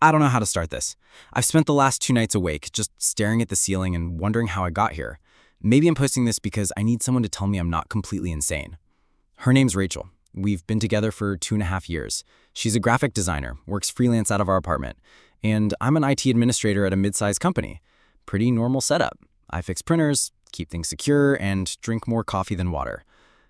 I don't know how to start this. I've spent the last 2 nights awake, just staring at the ceiling and wondering how I got here. Maybe I'm posting this because I need someone to tell me I'm not completely insane. Her name's Rachel. We've been together for 2.5 years. She's a graphic designer, works freelance out of our apartment, and I'm an IT administrator at a mid-sized company. Pretty normal setup. I fix printers, keep things secure, and drink more coffee than water.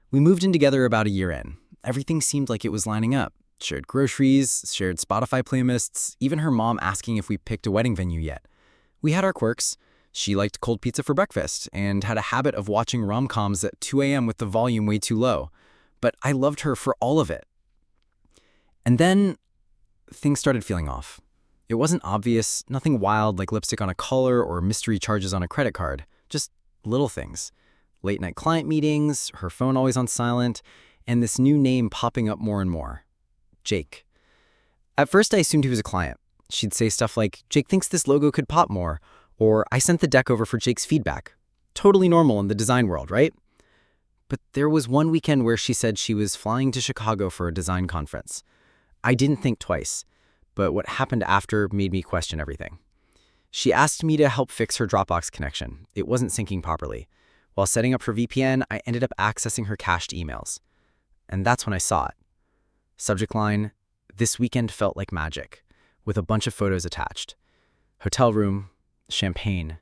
We moved in together about a year in. Everything seemed like it was lining up. Shared groceries, shared Spotify playlists, even her mom asking if we picked a wedding venue yet. We had our quirks. She liked cold pizza for breakfast and had a habit of watching rom-coms at 2 a.m. with the volume way too low. But I loved her for all of it. And then things started feeling off. It wasn't obvious, nothing wild like lipstick on a collar or mystery charges on a credit card. Just little things. Late night client meetings, her phone always on silent, and this new name popping up more and more. Jake. At first I assumed he was a client. She'd say stuff like, "Jake thinks this logo could pop more," or "I sent the deck over for Jake's feedback." Totally normal in the design world, right? But there was one weekend where she said she was flying to Chicago for a design conference. I didn't think twice, but what happened after made me question everything. She asked me to help fix her Dropbox connection. It wasn't syncing properly. While setting up her VPN, I ended up accessing her cached emails. And that's when I saw it. Subject line, "This weekend felt like magic," with a bunch of photos attached. Hotel room, champagne,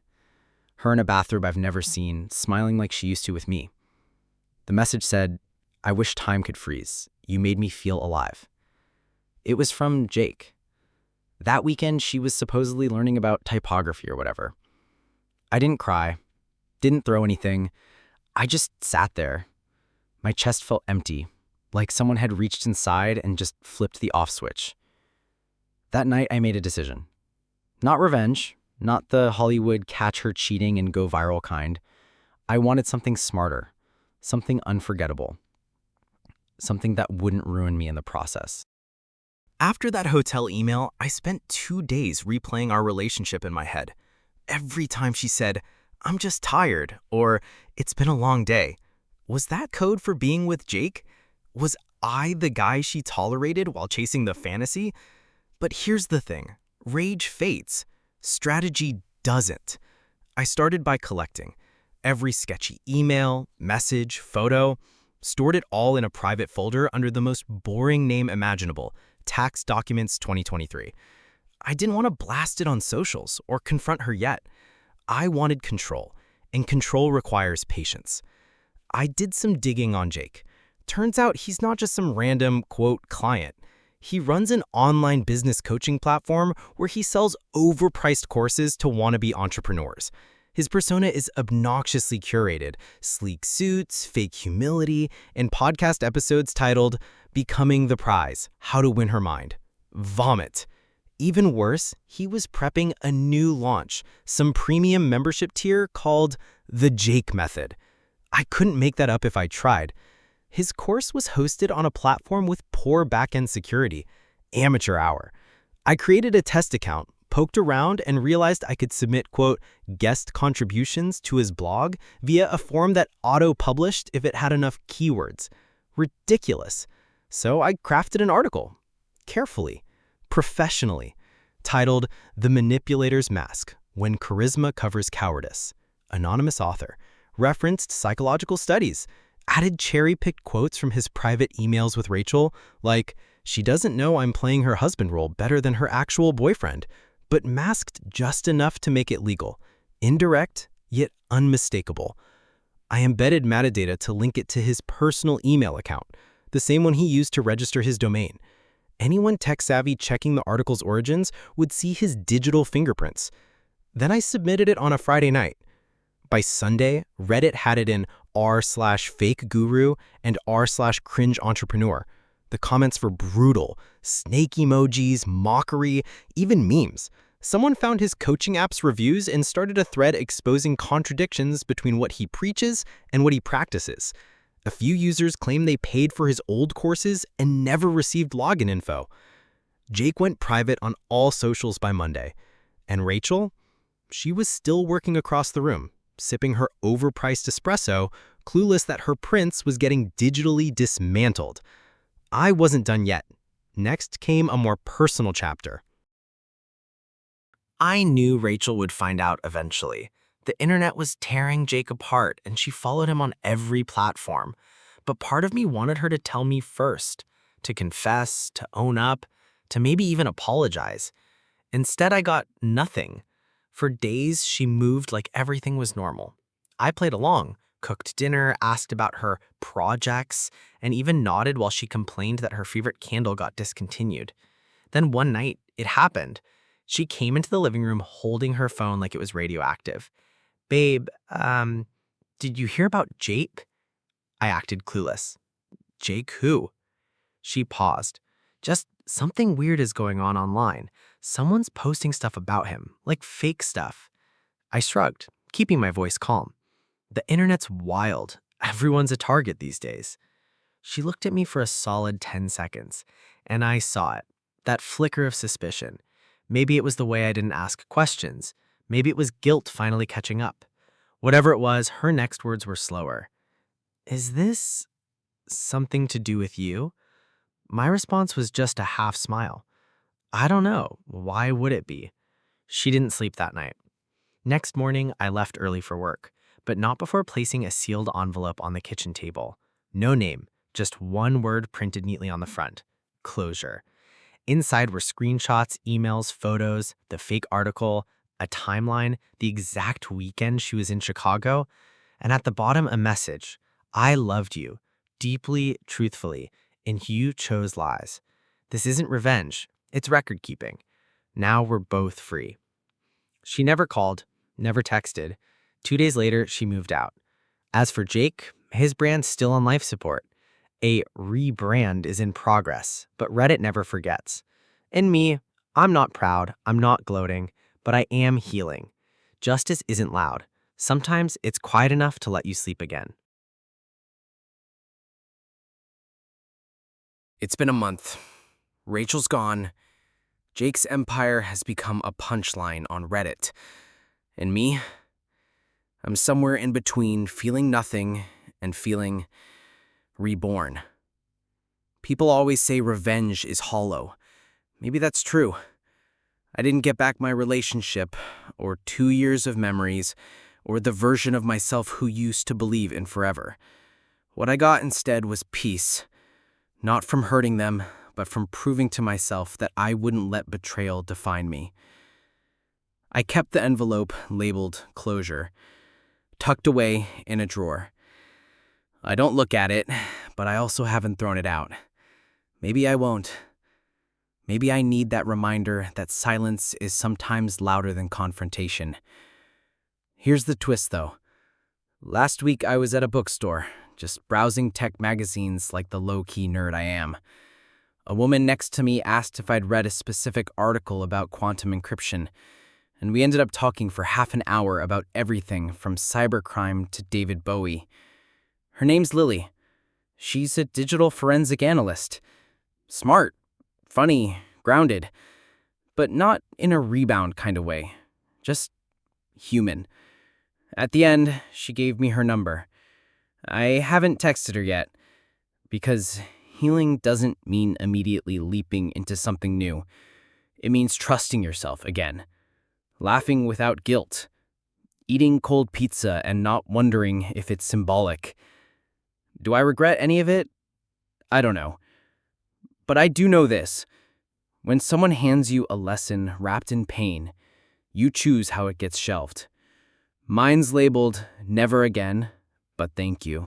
her in a bathrobe I've never seen, smiling like she used to with me. The message said, "I wish time could freeze. You made me feel alive." It was from Jake. That weekend, she was supposedly learning about typography or whatever. I didn't cry, didn't throw anything. I just sat there. My chest felt empty, like someone had reached inside and just flipped the off switch. That night, I made a decision. Not revenge, not the Hollywood catch her cheating and go viral kind. I wanted something smarter, something unforgettable, something that wouldn't ruin me in the process. After that hotel email, I spent 2 days replaying our relationship in my head. Every time she said, "I'm just tired," or "It's been a long day," was that code for being with Jake? Was I the guy she tolerated while chasing the fantasy? But here's the thing. Rage fades. Strategy doesn't. I started by collecting every sketchy email, message, photo, stored it all in a private folder under the most boring name imaginable, Tax Documents 2023. I didn't want to blast it on socials or confront her yet. I wanted control, and control requires patience. I did some digging on Jake. Turns out he's not just some random, quote, client. He runs an online business coaching platform where he sells overpriced courses to wannabe entrepreneurs. His persona is obnoxiously curated: sleek suits, fake humility, and podcast episodes titled "Becoming the Prize: How to Win Her Mind." Vomit. Even worse, he was prepping a new launch, some premium membership tier called the Jake Method. I couldn't make that up if I tried. His course was hosted on a platform with poor back-end security. Amateur hour. I created a test account, poked around, and realized I could submit, quote, guest contributions to his blog via a form that auto-published if it had enough keywords. Ridiculous. So I crafted an article. Carefully. Professionally. Titled "The Manipulator's Mask: When Charisma Covers Cowardice." Anonymous author. Referenced psychological studies. Added cherry-picked quotes from his private emails with Rachel, like, "She doesn't know I'm playing her husband role better than her actual boyfriend," but masked just enough to make it legal. Indirect, yet unmistakable. I embedded metadata to link it to his personal email account, the same one he used to register his domain. Anyone tech-savvy checking the article's origins would see his digital fingerprints. Then I submitted it on a Friday night. By Sunday, Reddit had it in r/fake guru and r/cringe entrepreneur. The comments were brutal. Snake emojis, mockery, even memes. Someone found his coaching app's reviews and started a thread exposing contradictions between what he preaches and what he practices. A few users claimed they paid for his old courses and never received login info. Jake went private on all socials by Monday. And Rachel? She was still working across the room, sipping her overpriced espresso, clueless that her prince was getting digitally dismantled. I wasn't done yet. Next came a more personal chapter. I knew Rachel would find out eventually. The internet was tearing Jake apart, and she followed him on every platform. But part of me wanted her to tell me first, to confess, to own up, to maybe even apologize. Instead, I got nothing. For days, she moved like everything was normal. I played along, cooked dinner, asked about her projects, and even nodded while she complained that her favorite candle got discontinued. Then one night, it happened. She came into the living room holding her phone like it was radioactive. Babe, did you hear about Jake? I acted clueless. Jake who? She paused. Just something weird is going on online. Someone's posting stuff about him, like fake stuff. I shrugged, keeping my voice calm. The internet's wild. Everyone's a target these days. She looked at me for a solid 10 seconds, and I saw it. That flicker of suspicion. Maybe it was the way I didn't ask questions. Maybe it was guilt finally catching up. Whatever it was, her next words were slower. Is this something to do with you? My response was just a half smile. I don't know. Why would it be? She didn't sleep that night. Next morning, I left early for work, but not before placing a sealed envelope on the kitchen table. No name, just one word printed neatly on the front. Closure. Inside were screenshots, emails, photos, the fake article, a timeline, the exact weekend she was in Chicago, and at the bottom a message. I loved you, deeply, truthfully, and you chose lies. This isn't revenge, it's record keeping. Now we're both free. She never called, never texted. 2 days later, she moved out. As for Jake, his brand's still on life support. A rebrand is in progress, but Reddit never forgets. And me, I'm not proud, I'm not gloating, but I am healing. Justice isn't loud. Sometimes it's quiet enough to let you sleep again. It's been a month. Rachel's gone. Jake's empire has become a punchline on Reddit. And me? I'm somewhere in between feeling nothing and feeling reborn. People always say revenge is hollow. Maybe that's true. I didn't get back my relationship, or 2 years of memories, or the version of myself who used to believe in forever. What I got instead was peace. Not from hurting them, but from proving to myself that I wouldn't let betrayal define me. I kept the envelope labeled closure, tucked away in a drawer. I don't look at it, but I also haven't thrown it out. Maybe I won't. Maybe I need that reminder that silence is sometimes louder than confrontation. Here's the twist, though. Last week I was at a bookstore, just browsing tech magazines like the low-key nerd I am. A woman next to me asked if I'd read a specific article about quantum encryption, and we ended up talking for half an hour about everything from cybercrime to David Bowie. Her name's Lily. She's a digital forensic analyst. Smart, funny, grounded, but not in a rebound kind of way. Just human. At the end, she gave me her number. I haven't texted her yet, because healing doesn't mean immediately leaping into something new. It means trusting yourself again, laughing without guilt, eating cold pizza and not wondering if it's symbolic. Do I regret any of it? I don't know. But I do know this. When someone hands you a lesson wrapped in pain, you choose how it gets shelved. Mine's labeled, never again, but thank you.